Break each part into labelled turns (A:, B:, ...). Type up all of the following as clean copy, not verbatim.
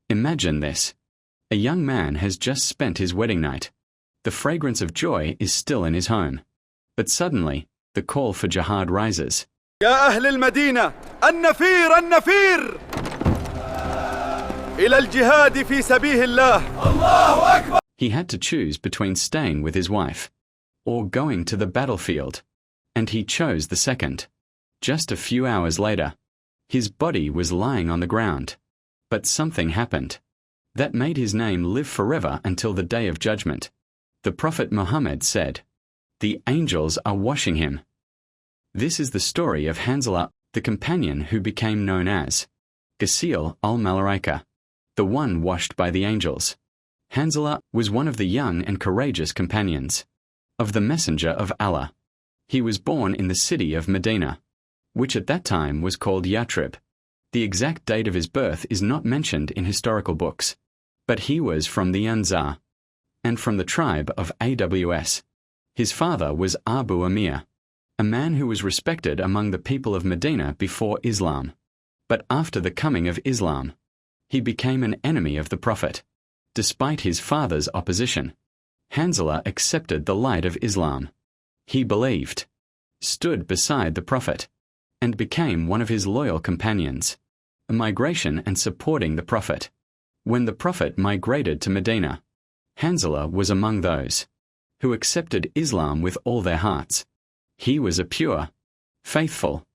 A: Imagine this. A young man has just spent his wedding night. The fragrance of joy is still in his home. But suddenly, the call for jihad rises.
B: يا أهل المدينة النفير النفير إلى الجهاد في سبيل الله. الله أكبر.
A: He had to choose between staying with his wife or going to the battlefield, and he chose the second. Just a few hours later, his body was lying on the ground. But something happened that made his name live forever until the day of judgment. The Prophet Muhammad said, "The angels are washing him." This is the story of Hanzalah, the companion who became known as Ghaseel al-Malaika, the one washed by the angels. Hanzalah was one of the young and courageous companions of the Messenger of Allah. He was born in the city of Medina, which at that time was called Yathrib. The exact date of his birth is not mentioned in historical books, but he was from the Ansar and from the tribe of Aws. His father was Abu Amir, a man who was respected among the people of Medina before Islam. But after the coming of Islam, he became an enemy of the Prophet. Despite his father's opposition, Hanzalah accepted the light of Islam. He believed, stood beside the Prophet, and became one of his loyal companions, a migration and supporting the Prophet. When the Prophet migrated to Medina, Hanzalah was among those who accepted Islam with all their hearts. He was a pure, faithful,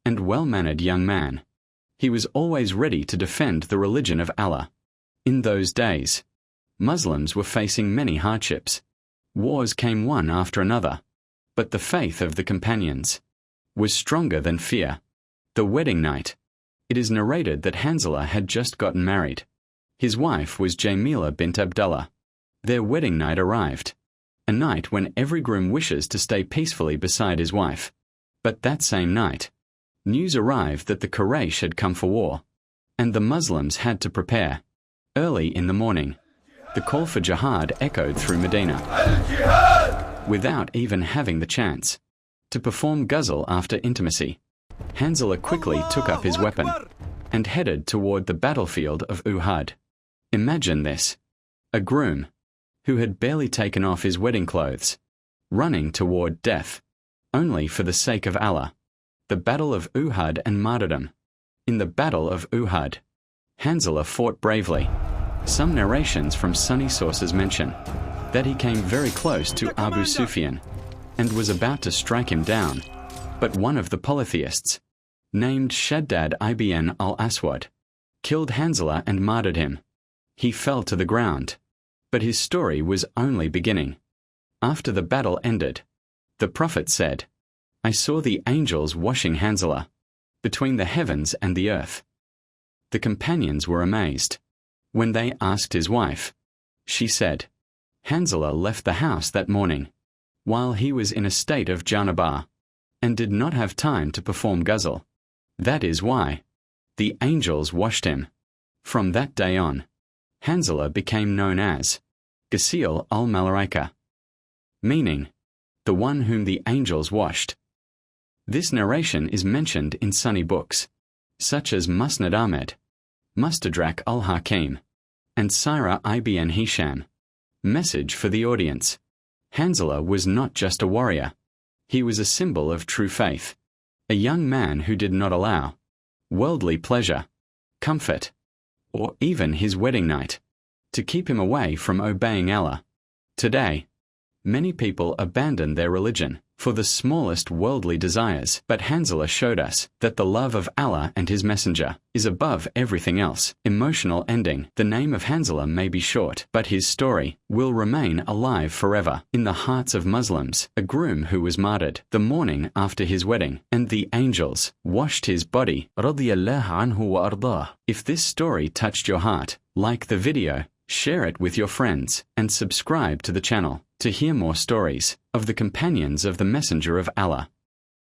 A: and well-mannered young man. He was always ready to defend the religion of Allah. In those days, Muslims were facing many hardships. Wars came one after another, but the faith of the companions was stronger than fear. The wedding night. It is narrated that Hanzalah had just gotten married. His wife was Jamila bint Abdullah. Their wedding night arrived, a night when every groom wishes to stay peacefully beside his wife. But that same night, news arrived that the Quraysh had come for war, and the Muslims had to prepare. Early in the morning, the call for jihad echoed through Medina. Without even having the chance to perform ghusl after intimacy, Hanzalah quickly took up his weapon and headed toward the battlefield of Uhud. Imagine this. A groom who had barely taken off his wedding clothes, running toward death, only for the sake of Allah. The Battle of Uhud and martyrdom. In the Battle of Uhud, Hanzalah fought bravely. Some narrations from sunny sources mention that he came very close to Abu Sufyan and was about to strike him down, but one of the polytheists, named Shaddad ibn al-Aswad, killed Hanzalah and martyred him. He fell to the ground, but his story was only beginning. After the battle ended, the Prophet said, "I saw the angels washing Hanzalah between the heavens and the earth." The companions were amazed. When they asked his wife, she said, "Hanzalah left the house that morning while he was in a state of janabah and did not have time to perform ghusl. That is why the angels washed him." From that day on, Hanzalah became known as Ghaseel al-Malaika, meaning the one whom the angels washed. This narration is mentioned in Sunni books, such as Musnad Ahmed, Mustadrak al-Hakim, and Sirah ibn Hisham. Message for the audience. Hanzalah was not just a warrior. He was a symbol of true faith, a young man who did not allow worldly pleasure, comfort, or even his wedding night to keep him away from obeying Allah. Today, many people abandon their religion for the smallest worldly desires, but Hanzalah showed us that the love of Allah and His Messenger is above everything else. Emotional ending. The name of Hanzalah may be short, but his story will remain alive forever in the hearts of Muslims. A groom who was martyred the morning after his wedding, and the angels washed his body. Radiyallahu Anhu wa Allah. If this story touched your heart, like the video, share it with your friends, and subscribe to the channel to hear more stories of the companions of the Messenger of Allah.